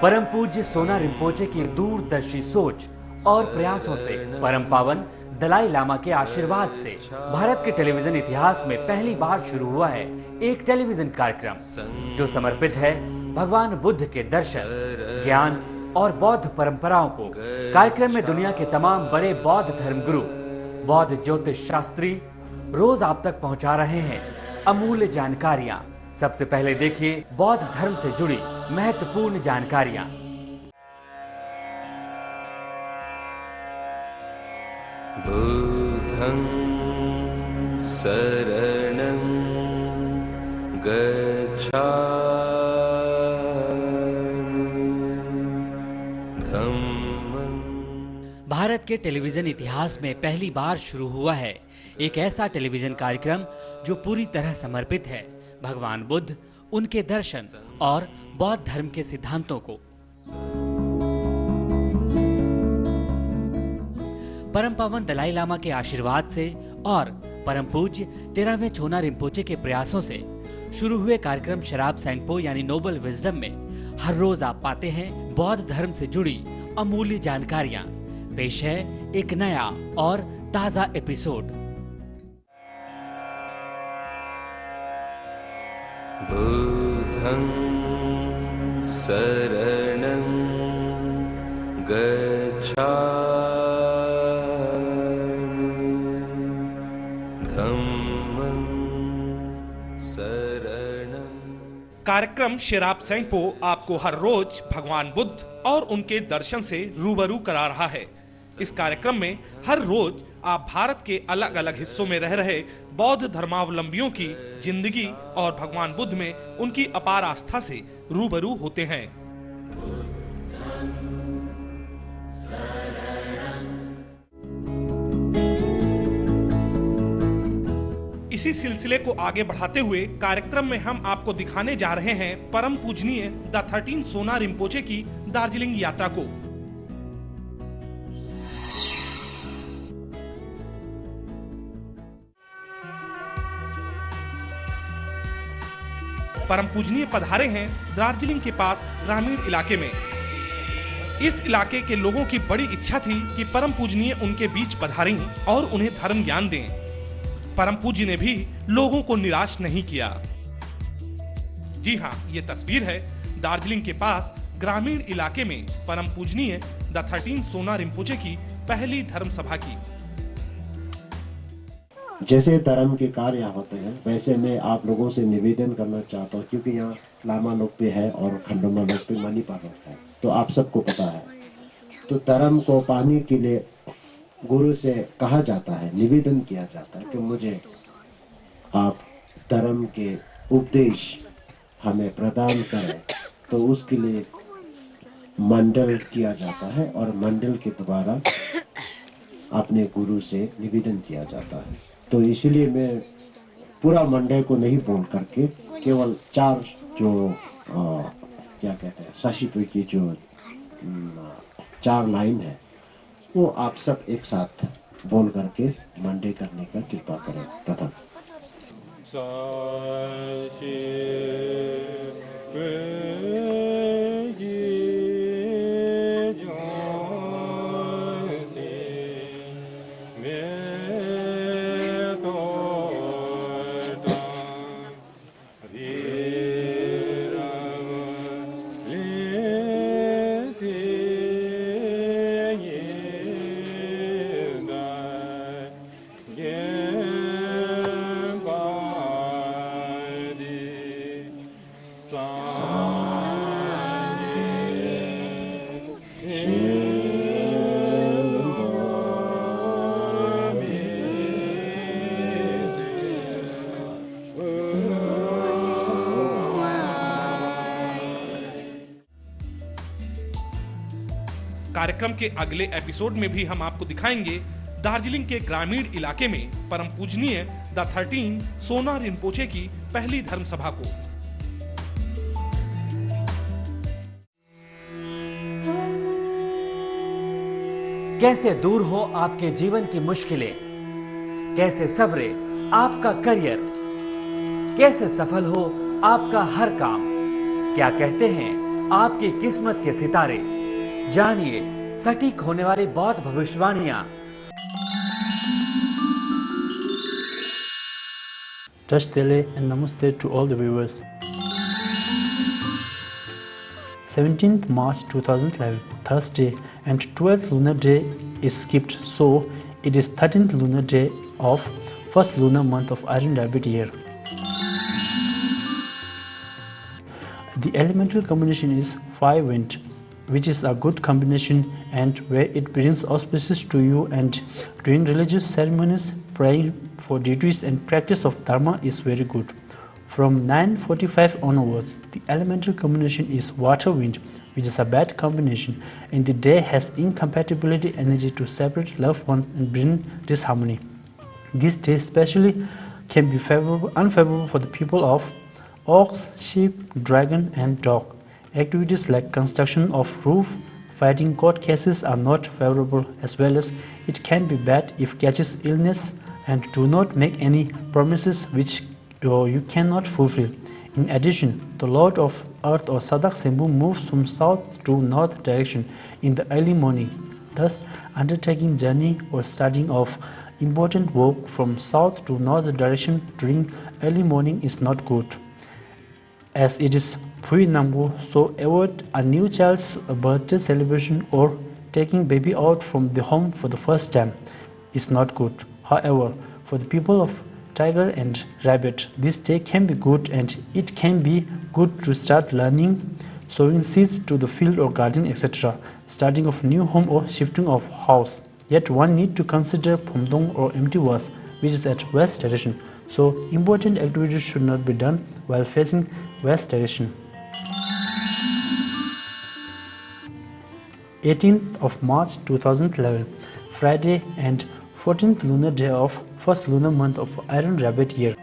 परम पूज्य सोना रिम्पोचे की दूरदर्शी सोच और प्रयासों से, परम पावन दलाई लामा के आशीर्वाद से भारत के टेलीविजन इतिहास में पहली बार शुरू हुआ है एक टेलीविजन कार्यक्रम जो समर्पित है भगवान बुद्ध के दर्शन, ज्ञान और बौद्ध परंपराओं को। कार्यक्रम में दुनिया के तमाम बड़े बौद्ध धर्मगुरु, बौद्ध ज्योतिष शास्त्री रोज आप तक पहुंचा रहे हैं अमूल्य जानकारियां। सबसे पहले देखिए बौद्ध धर्म से जुड़ी महत्वपूर्ण जानकारियां। बुद्धं शरणं गच्छामि धम्मं। भारत के टेलीविजन इतिहास में पहली बार शुरू हुआ है एक ऐसा टेलीविजन कार्यक्रम जो पूरी तरह समर्पित है भगवान बुद्ध, उनके दर्शन और बौद्ध धर्म के सिद्धांतों को। परम पावन दलाई लामा के आशीर्वाद से और परम पूज्य 13वें छोना रिम्पोचे के प्रयासों से शुरू हुए कार्यक्रम शराब सैंगपो यानी नोबल विजडम में हर रोज आप पाते हैं बौद्ध धर्म से जुड़ी अमूल्य जानकारियां। पेश है एक नया और ताजा एपिसोड। बुद्धं शरणं गच्छामि धम्मं शरणं। कार्यक्रम शेराब सैंगपो आपको हर रोज भगवान बुद्ध और उनके दर्शन से रूबरू करा रहा है। इस कार्यक्रम में हर रोज आप भारत के अलग अलग हिस्सों में रह रहे बौद्ध धर्मावलंबियों की जिंदगी और भगवान बुद्ध में उनकी अपार आस्था से रूबरू होते हैं। इसी सिलसिले को आगे बढ़ाते हुए कार्यक्रम में हम आपको दिखाने जा रहे हैं परम पूजनीय द 13 सोना रिम्पोचे की दार्जिलिंग यात्रा को। परम पूजनीय पधारे हैं दार्जिलिंग के पास ग्रामीण इलाके में। इस इलाके के लोगों की बड़ी इच्छा थी कि परम पूजनीय उनके बीच पधारें और उन्हें धर्म ज्ञान दें। परम पूज्य ने भी लोगों को निराश नहीं किया। जी हाँ, ये तस्वीर है दार्जिलिंग के पास ग्रामीण इलाके में परम पूजनीय द 13 सोना रिम्पोचे की पहली धर्म सभा की। जैसे धर्म के कार्य होते हैं वैसे मैं आप लोगों से निवेदन करना चाहता हूँ, क्योंकि यहाँ लामा लोग पे है और खंडोमा लोग पे मनी पालन है, तो आप सबको पता है। तो धर्म को पाने के लिए गुरु से कहा जाता है, निवेदन किया जाता है कि मुझे आप धर्म के उपदेश हमें प्रदान करें। तो उसके लिए मंडल किया जाता है और मंडल के द्वारा अपने गुरु से निवेदन किया जाता है। तो इसीलिए मैं पूरा मंडल को नहीं बोल करके केवल 4 जो क्या कहते हैं साशिपु की जो 4 लाइन है वो आप सब एक साथ बोल करके मंडे करने का कृपा करें। प्रथम कार्यक्रम के अगले एपिसोड में भी हम आपको दिखाएंगे दार्जिलिंग के ग्रामीण इलाके में परम पूजनीय द 13 सोना रिम्पोचे की पहली धर्म सभा को। कैसे दूर हो आपके जीवन की मुश्किलें, कैसे सवरे आपका करियर, कैसे सफल हो आपका हर काम। क्या कहते हैं आपकी किस्मत के सितारे। जानिए सटीक होने वाली बौद्ध भविष्यवाणियां। Tashtele and Namaste to all the viewers. 17th March 2011, Thursday and 12th lunar day is skipped, so it is 13th lunar day of first lunar month of Iron Rabbit year. The elemental combination is 5 wind, which is a good combination, and where it brings auspicious to you, and doing religious ceremonies, praying for duties and practice of dharma is very good. From 9:45 onwards, the elemental combination is water wind, which is a bad combination, and the day has incompatibility energy to separate loved ones and bring disharmony. This day especially can be unfavorable for the people of ox, sheep, dragon and dog. Activities like construction of roof, fighting court cases are not favorable, as well as it can be bad if catches illness, and do not make any promises which you cannot fulfill. In addition, the Lord of Earth or Sherab Sangpo moves from south to north direction in the early morning. Thus, undertaking journey or starting of important work from south to north direction during early morning is not good, as it is Phui Nambu, so avoid a new child's birthday celebration or taking baby out from the home for the first time is not good. However, for the people of Tiger and Rabbit, this day can be good, and it can be good to start learning, sowing seeds to the field or garden, etc., starting of new home or shifting of house. Yet one need to consider Pumdong or empty was, which is at west direction, so important activities should not be done while facing west direction. 18th of March 2011, Friday and 14th lunar day of first lunar month of Iron Rabbit year.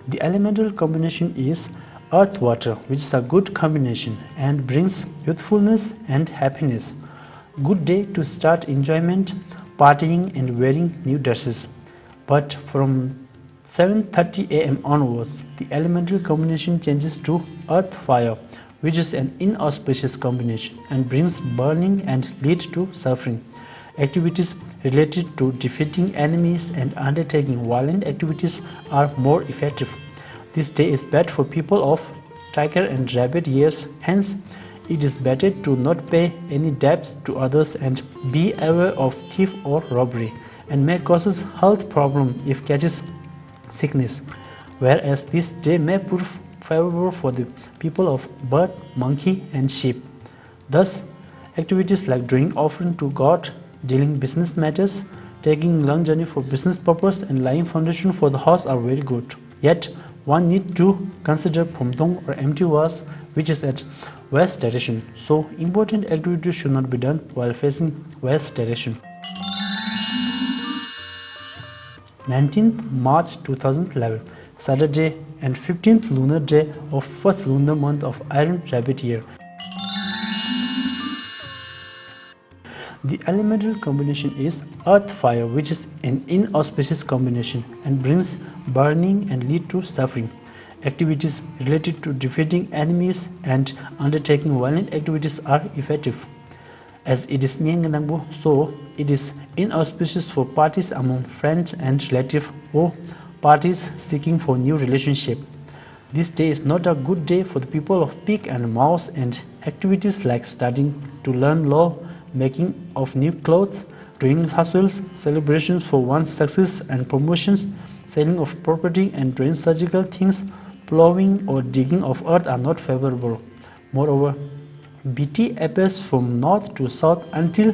The elemental combination is earth water, which is a good combination and brings youthfulness and happiness. Good day to start enjoyment, partying and wearing new dresses. But from 7:30 am onwards, the elemental combination changes to earth fire, which is an inauspicious combination and brings burning and lead to suffering. Activities related to defeating enemies and undertaking violent activities are more effective. This day is bad for people of Tiger and Rabbit years, hence it is better to not pay any debts to others and be aware of thief or robbery, and may causes health problem if catches sickness, whereas this day may prove favorable for the people of bird, monkey and sheep. Thus, activities like doing offering to God, dealing business matters, taking long journey for business purpose and laying foundation for the house are very good. Yet, one need to consider Pumdong or empty vase, which is at west direction, so important activities should not be done while facing west direction. 19th March 2011, Saturday and 15th lunar day of first lunar month of Iron Rabbit year. The elemental combination is earth fire, which is an inauspicious combination and brings burning and lead to suffering. Activities related to defeating enemies and undertaking violent activities are effective. As it is Nyanganangbo, so it is inauspicious for parties among friends and relatives or parties seeking for new relationship. This day is not a good day for the people of pig and mouse, and activities like studying to learn law, making of new clothes, doing festivals, celebrations for one's success and promotions, selling of property and doing surgical things, plowing or digging of earth are not favorable. Moreover, BT appears from north to south until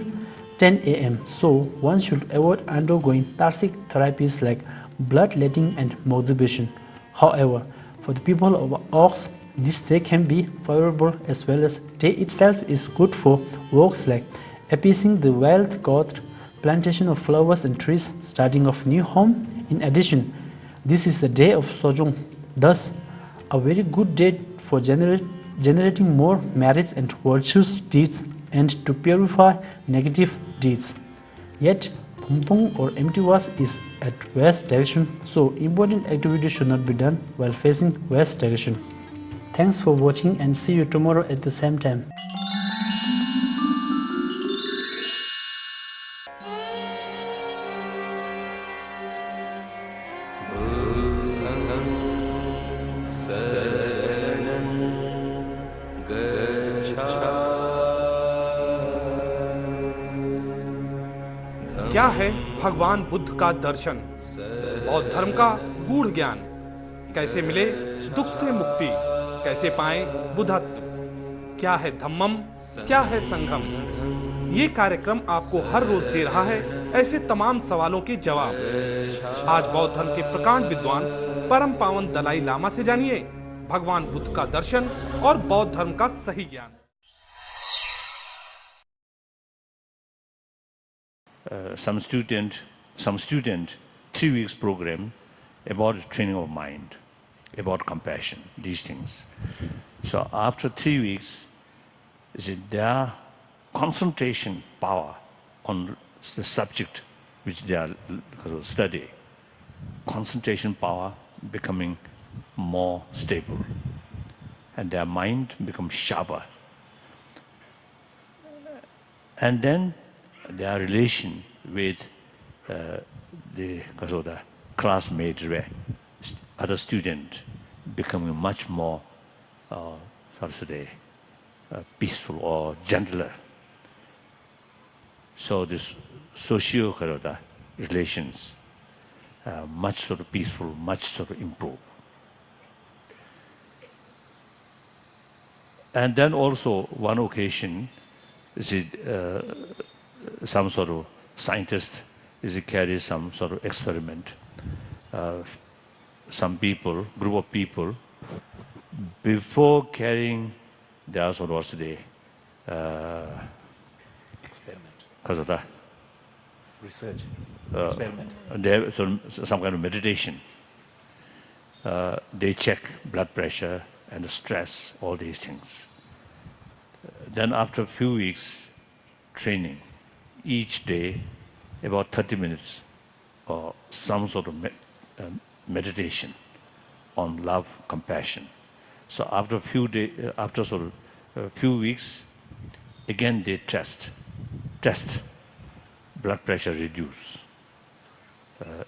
10 am, so one should avoid undergoing toxic therapies like bloodletting and moxibustion. However, for the people of ox, this day can be favorable, as well as day itself is good for works like appeasing the wealth god, plantation of flowers and trees, starting of new home. In addition, this is the day of Sojong, thus a very good day for generating more merits and virtuous deeds and to purify negative deeds. Yet, Pumtong or empty vase is at west direction, so important activity should not be done while facing west direction. Thanks for watching and see you tomorrow at the same time. बुद्धं शरणं गच्छामि। क्या है भगवान बुद्ध का दर्शन? बौद्ध धर्म का गूढ़ ज्ञान। कैसे मिले दुख से मुक्ति? कैसे पाए बुद्धत्व? क्या है धम्मम? क्या है संघम? ये कार्यक्रम आपको हर रोज दे रहा है ऐसे तमाम सवालों के जवाब। आज बौद्ध धर्म के प्रकांड विद्वान परम पावन दलाई लामा से जानिए भगवान बुद्ध का दर्शन और बौद्ध धर्म का सही ज्ञान। Some student 3 weeks program about training of mind, about compassion, these things. So after 3 weeks, their concentration power on the subject which they are study, concentration power becoming more stable, and their mind becomes sharper. And then their relation with the classmates, other students, becoming much more, peaceful or gentler. So this socio relations much sort of peaceful, much sort of improve. And then also one occasion, some sort of scientist carries some sort of experiment. Some people, group of people, before carrying their sort of experiment, research, experiment, they have some kind of meditation. They check blood pressure and the stress, all these things. Then after a few weeks training, each day about 30 minutes or some sort of meditation on love, compassion. So after a few days, after sort of a few weeks, again they test, blood pressure reduce,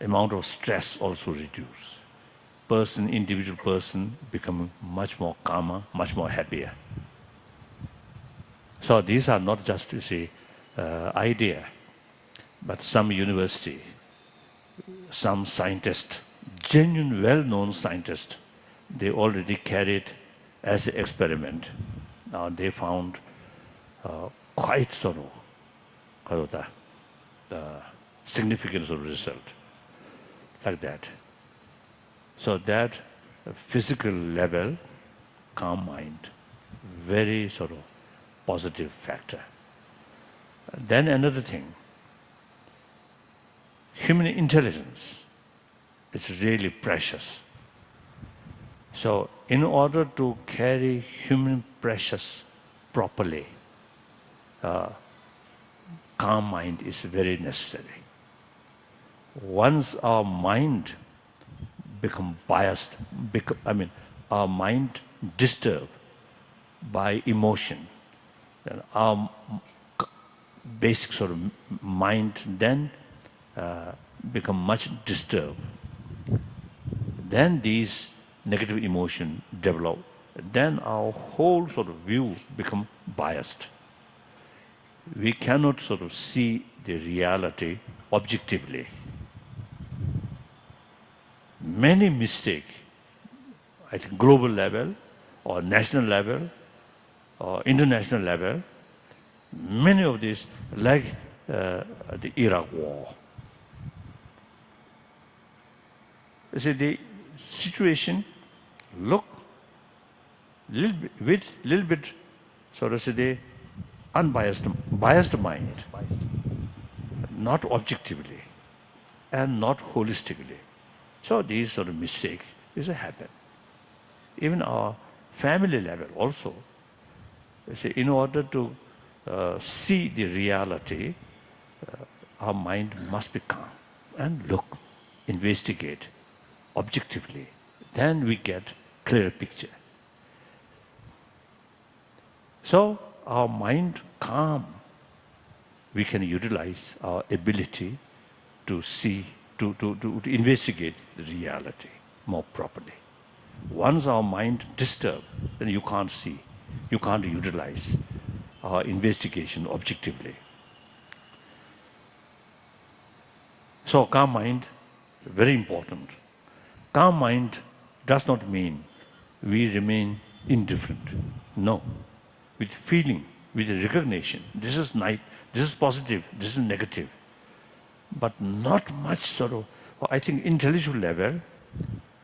amount of stress also reduce. Individual person becoming much more calmer, much more happier. So these are not just to say idea, but some university, some scientist, genuine well-known scientist, they already carried as an experiment. Now they found quite sort of significant sort of result like that. So that physical level, calm mind, very sort of positive factor. Then another thing, human intelligence is really precious. So in order to carry human precious properly, calm mind is very necessary. Once our mind become biased, our mind disturbed by emotion, then our basic sort of mind then become much disturbed. Then these negative emotion develop. Then our whole sort of view become biased. We cannot sort of see the reality objectively. Many mistakes, I think global level or national level or international level, many of these, like the Iraq war. You see, the situation look little bit, sort of say, the biased mind, not objectively and not holistically. So these sort of mistakes happen. Even our family level also. You see, in order to see the reality, our mind must be calm and look, investigate objectively. Then we get clear picture. So our mind calm, we can utilize our ability to see, to investigate reality more properly. Once our mind disturbed, then you can't see, you can't utilize our investigation objectively. So calm mind, very important. Calm mind does not mean we remain indifferent. No. With feeling, with recognition, this is nice, this is positive, this is negative. But not much sort of, I think intellectual level,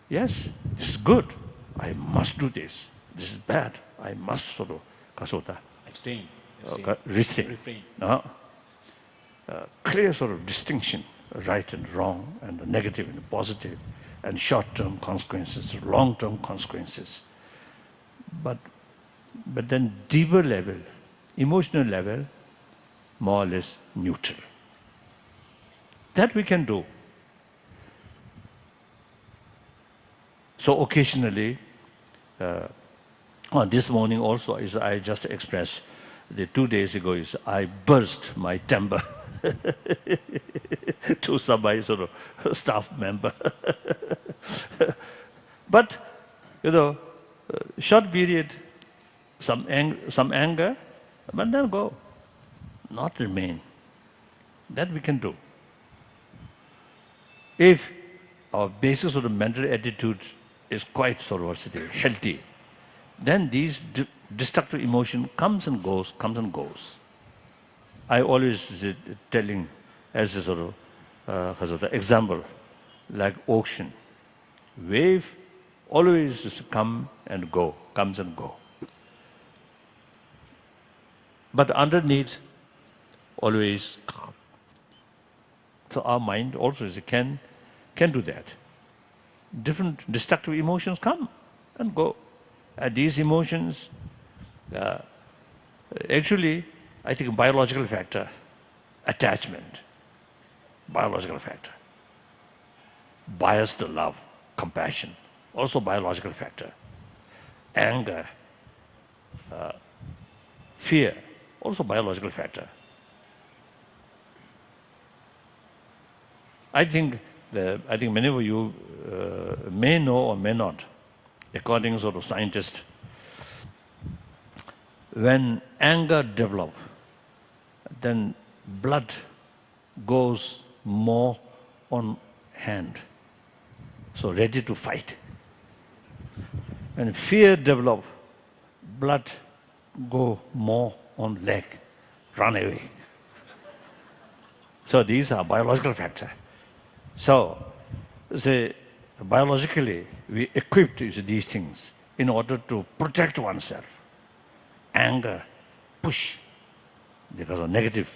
yes, this is good, I must do this. This is bad, I must sort of, kasota. Abstain. Refrain. Clear sort of distinction, right and wrong, and negative and positive, and short-term consequences, long-term consequences. But then deeper level, emotional level, more or less neutral. That we can do. So occasionally, this morning also, is I just expressed, the 2 days ago, is I burst my temper to some my sort of staff member. But, short period, some anger, but then go, not remain. That we can do. If our basis of the mental attitude is quite sort of healthy, then these destructive emotion comes and goes. I always telling as a sort of example, like ocean, wave always just comes and go. But underneath, always calm. So our mind also can do that. Different destructive emotions come and go. And these emotions, actually, I think biological factor, attachment, biological factor. Bias to love, compassion, also biological factor. Anger, fear, also biological factor. I think many of you may know or may not, according to sort of scientists, when anger develops, then blood goes more on hand, so ready to fight. When fear develops, blood go more on leg, run away. So these are biological factors. So, biologically, we equipped with these things in order to protect oneself. Anger, push, because of negative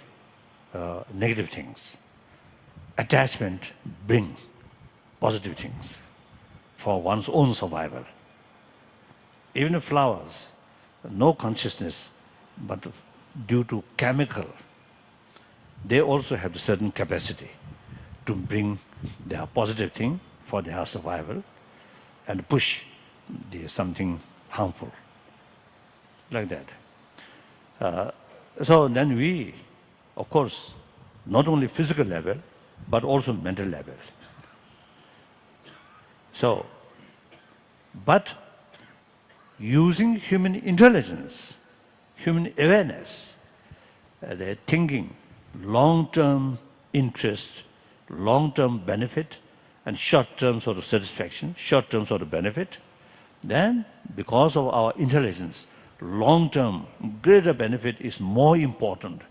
things. Attachment, bring positive things for one's own survival. Even flowers, no consciousness, but due to chemical, they also have a certain capacity to bring their positive thing for their survival and push something harmful, like that. So then we, of course, not only physical level, but also mental level. So, but using human intelligence, human awareness, their thinking, long-term interest, long-term benefit, and short-term sort of satisfaction, short-term sort of benefit, then because of our intelligence, long-term greater benefit is more important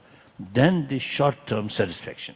than the short-term satisfaction.